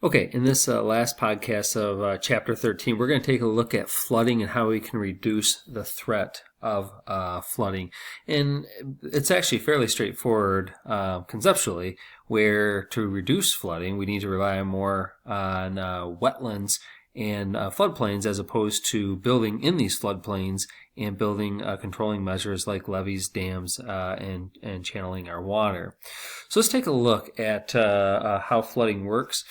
Okay, in this last podcast of Chapter 13, we're going to take a look at flooding and how we can reduce the threat of flooding. And it's actually fairly straightforward conceptually, where to reduce flooding, we need to rely more on wetlands and floodplains as opposed to building in these floodplains and building controlling measures like levees, dams, and channeling our water. So let's take a look at how flooding works.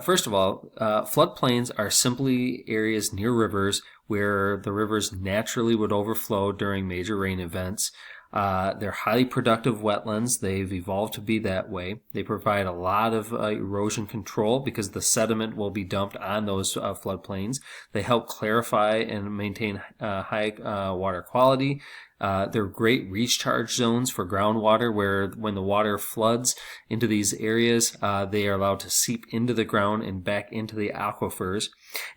First of all, floodplains are simply areas near rivers where the rivers naturally would overflow during major rain events. They're highly productive wetlands. They've evolved to be that way. They provide a lot of erosion control because the sediment will be dumped on those floodplains. They help clarify and maintain high water quality. They're great recharge zones for groundwater where when the water floods into these areas, they are allowed to seep into the ground and back into the aquifers.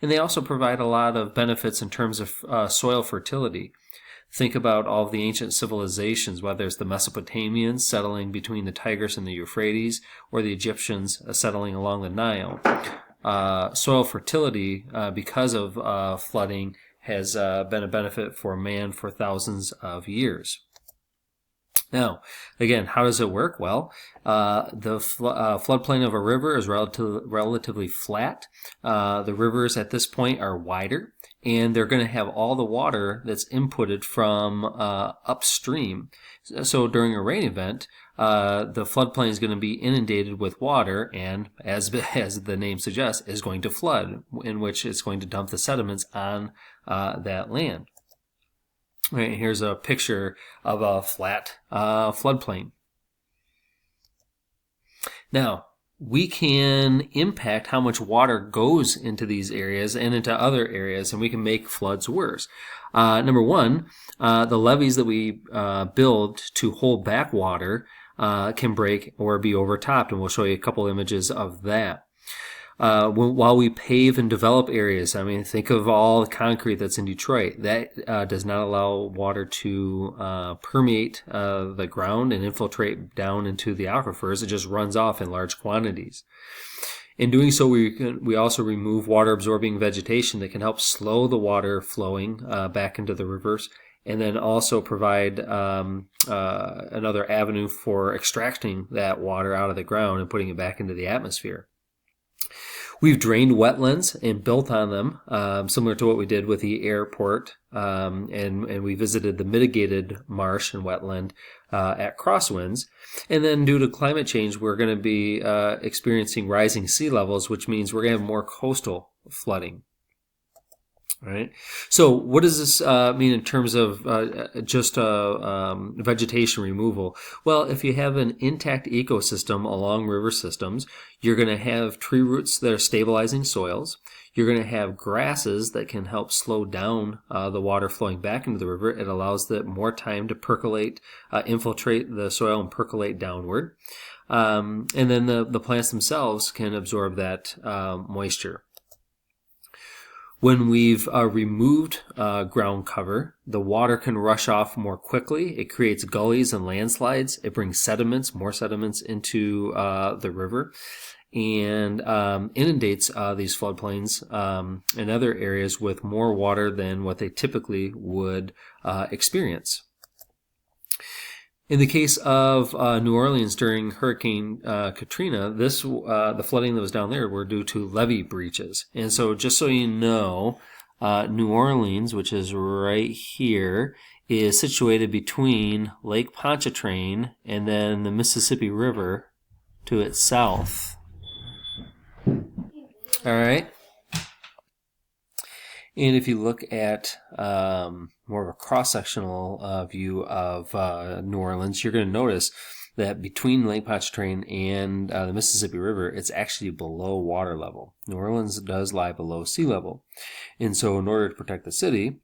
And they also provide a lot of benefits in terms of soil fertility. Think about all of the ancient civilizations, whether it's the Mesopotamians settling between the Tigris and the Euphrates, or the Egyptians settling along the Nile. Soil fertility, because of flooding, has been a benefit for man for thousands of years. Now, again, how does it work? Well, the floodplain of a river is relatively flat. The rivers at this point are wider, and they're going to have all the water that's inputted from upstream. So during a rain event, the floodplain is going to be inundated with water, and as the name suggests, is going to flood, in which it's going to dump the sediments on that land. Right, here's a picture of a flat floodplain. Now, we can impact how much water goes into these areas and into other areas, and we can make floods worse. Number one, the levees that we build to hold back water can break or be overtopped, and we'll show you a couple images of that. While we pave and develop areas, I mean, think of all the concrete that's in Detroit. That does not allow water to permeate the ground and infiltrate down into the aquifers. It just runs off in large quantities. In doing so, we also remove water-absorbing vegetation that can help slow the water flowing back into the rivers, and then also provide another avenue for extracting that water out of the ground and putting it back into the atmosphere. We've drained wetlands and built on them, similar to what we did with the airport, and we visited the mitigated marsh and wetland at Crosswinds. And then due to climate change, we're going to be experiencing rising sea levels, which means we're going to have more coastal flooding. All right. So what does this mean in terms of just vegetation removal? Well, if you have an intact ecosystem along river systems, you're going to have tree roots that are stabilizing soils. You're going to have grasses that can help slow down the water flowing back into the river. It allows it more time to percolate, infiltrate the soil and percolate downward. And then the plants themselves can absorb that moisture. When we've removed ground cover, the water can rush off more quickly. It creates gullies and landslides. It brings more sediments into the river, and inundates these floodplains and other areas with more water than what they typically would experience. In the case of New Orleans during Hurricane Katrina, the flooding that was down there were due to levee breaches. And so just so you know, New Orleans, which is right here, is situated between Lake Pontchartrain and then the Mississippi River to its south. All right. And if you look at more of a cross-sectional view of New Orleans, you're going to notice that between Lake Pontchartrain and the Mississippi River, it's actually below water level. New Orleans does lie below sea level. And so in order to protect the city,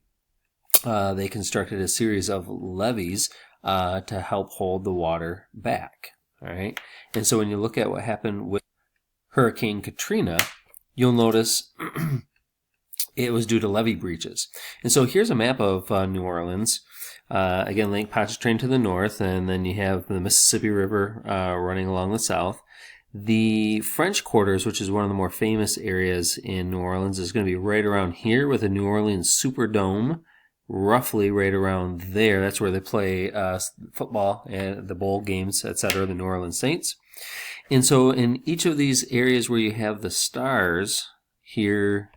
they constructed a series of levees to help hold the water back. All right. And so when you look at what happened with Hurricane Katrina, you'll notice it was due to levee breaches. And so here's a map of New Orleans. Again, Lake Pontchartrain to the north, and then you have the Mississippi River running along the south. The French Quarters, which is one of the more famous areas in New Orleans, is going to be right around here with the New Orleans Superdome, roughly right around there. That's where they play football and the bowl games, etc., the New Orleans Saints. And so in each of these areas where you have the stars, here,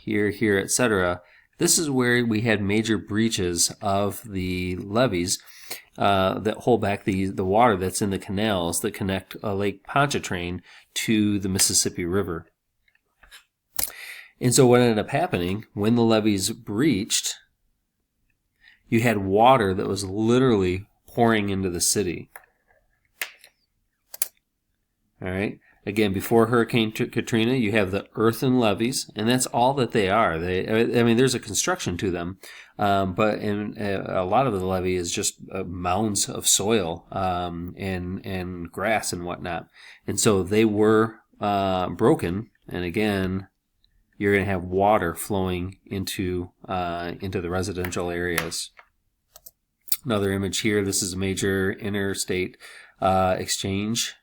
here, etc., this is where we had major breaches of the levees that hold back the water that's in the canals that connect Lake Pontchartrain to the Mississippi River. And so what ended up happening, when the levees breached, you had water that was literally pouring into the city. All right. Again, before Hurricane Katrina, you have the earthen levees, and that's all that they are. There's a construction to them, but a lot of the levee is just mounds of soil and grass and whatnot. And so they were broken, and again, you're going to have water flowing into the residential areas. Another image here. This is a major interstate exchange.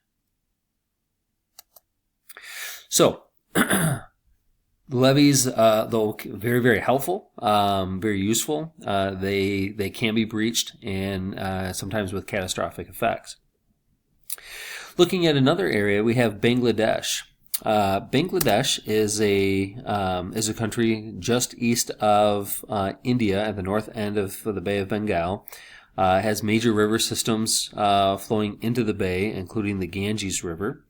So, levees, though very, very helpful, very useful, they can be breached and sometimes with catastrophic effects. Looking at another area, we have Bangladesh. Bangladesh is a country just east of India at the north end of the Bay of Bengal. Has major river systems flowing into the bay, including the Ganges River.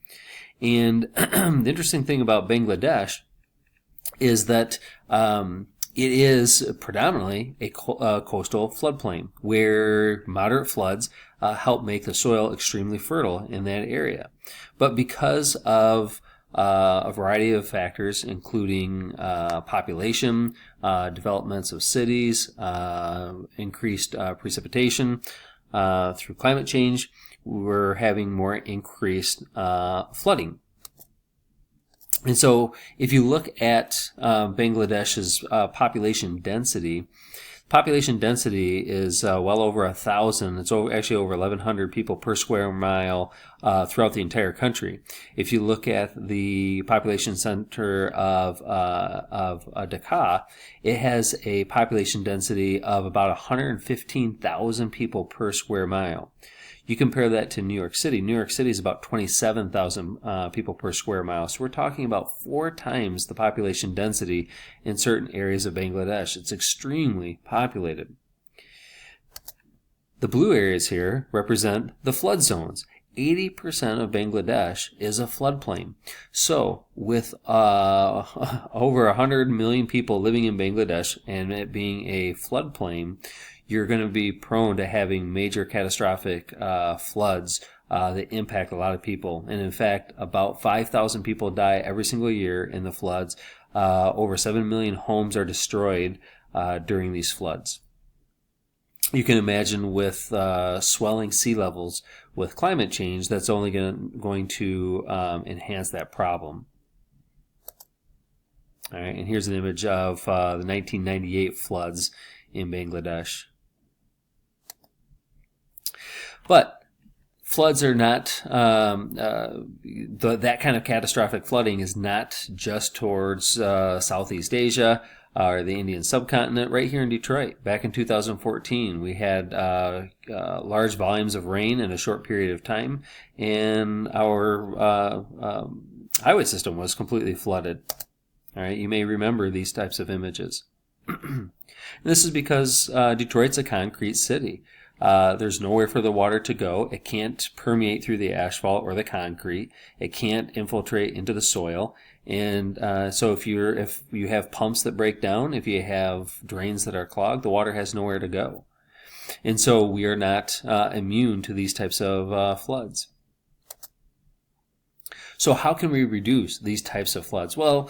And the interesting thing about Bangladesh is that it is predominantly a coastal floodplain where moderate floods help make the soil extremely fertile in that area. But because of a variety of factors, including population, developments of cities, increased precipitation through climate change, we're having more increased flooding. And so if you look at Bangladesh's population density is well over 1,000. It's actually over 1,100 people per square mile throughout the entire country. If you look at the population center of Dhaka, it has a population density of about 115,000 people per square mile. You compare that to New York City. New York City is about 27,000 people per square mile. So we're talking about 4 times the population density in certain areas of Bangladesh. It's extremely populated. The blue areas here represent the flood zones. 80% of Bangladesh is a floodplain. So with over 100 million people living in Bangladesh and it being a floodplain, you're going to be prone to having major catastrophic floods that impact a lot of people. And in fact, about 5,000 people die every single year in the floods. Over 7 million homes are destroyed during these floods. You can imagine with swelling sea levels, with climate change, that's only going to enhance that problem. All right, and here's an image of the 1998 floods in Bangladesh. But floods are not, that kind of catastrophic flooding is not just towards Southeast Asia or the Indian subcontinent. Right here in Detroit, back in 2014, we had large volumes of rain in a short period of time, and our highway system was completely flooded. All right, you may remember these types of images. This is because Detroit's a concrete city. There's nowhere for the water to go. It can't permeate through the asphalt or the concrete. It can't infiltrate into the soil. And so if you have pumps that break down, if you have drains that are clogged, the water has nowhere to go. And so we are not immune to these types of floods. So how can we reduce these types of floods? Well,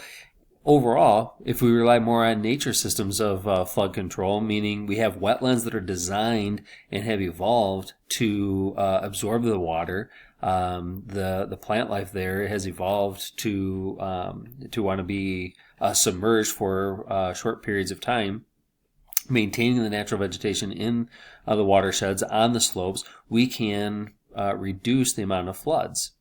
overall, if we rely more on nature systems of flood control, meaning we have wetlands that are designed and have evolved to absorb the water, the plant life there has evolved to want to be submerged for short periods of time, maintaining the natural vegetation in the watersheds on the slopes, we can reduce the amount of floods.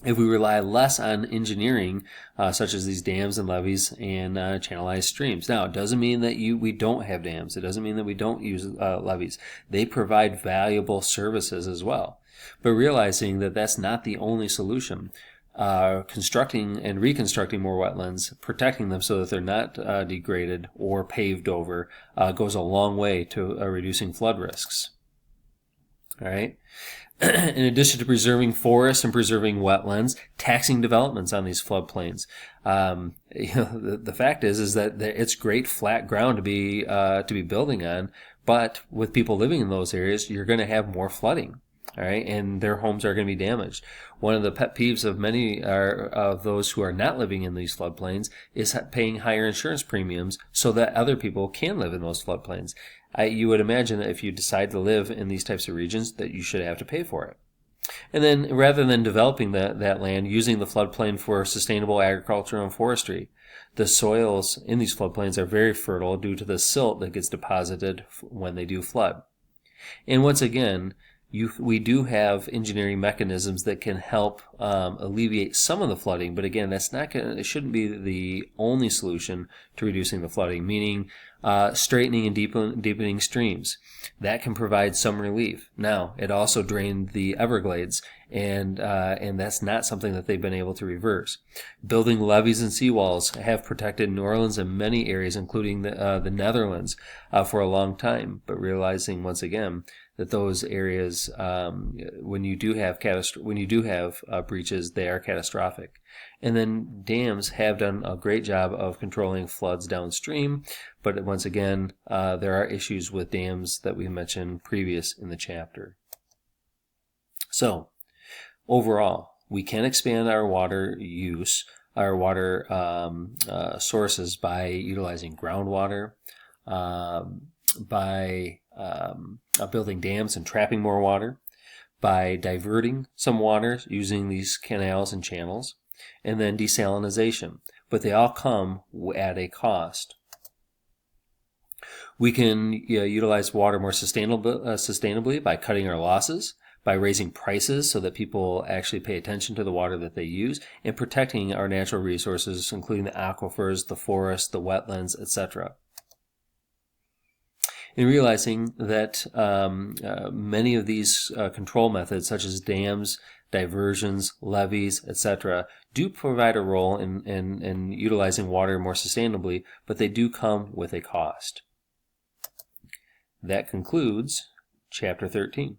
if we rely less on engineering, such as these dams and levees and channelized streams. Now, it doesn't mean that we don't have dams. It doesn't mean that we don't use levees. They provide valuable services as well. But realizing that that's not the only solution, constructing and reconstructing more wetlands, protecting them so that they're not degraded or paved over, goes a long way to reducing flood risks. All right. In addition to preserving forests and preserving wetlands, taxing developments on these floodplains. The fact is that it's great flat ground to be building on, but with people living in those areas, you're going to have more flooding. All right, and their homes are going to be damaged. One of the pet peeves of many of those who are not living in these floodplains is paying higher insurance premiums so that other people can live in those floodplains. You would imagine that if you decide to live in these types of regions, that you should have to pay for it. And then, rather than developing that land, using the floodplain for sustainable agriculture and forestry. The soils in these floodplains are very fertile due to the silt that gets deposited when they do flood. And once again, we do have engineering mechanisms that can help alleviate some of the flooding, but again, it shouldn't be the only solution to reducing the flooding, meaning straightening and deepening streams. That can provide some relief. Now, it also drained the Everglades, and that's not something that they've been able to reverse. Building levees and seawalls have protected New Orleans and many areas, including the Netherlands, for a long time, but realizing once again that those areas, when you do have breaches, they are catastrophic. And then dams have done a great job of controlling floods downstream, but once again, there are issues with dams that we mentioned previous in the chapter. So, overall, we can expand our water use, our water sources by utilizing groundwater, by building dams and trapping more water, by diverting some water using these canals and channels, and then desalination. But they all come at a cost. We can utilize water more sustainably by cutting our losses, by raising prices so that people actually pay attention to the water that they use, and protecting our natural resources, including the aquifers, the forests, the wetlands, etc. In realizing that many of these control methods, such as dams, diversions, levees, etc., do provide a role in utilizing water more sustainably, but they do come with a cost. That concludes Chapter 13.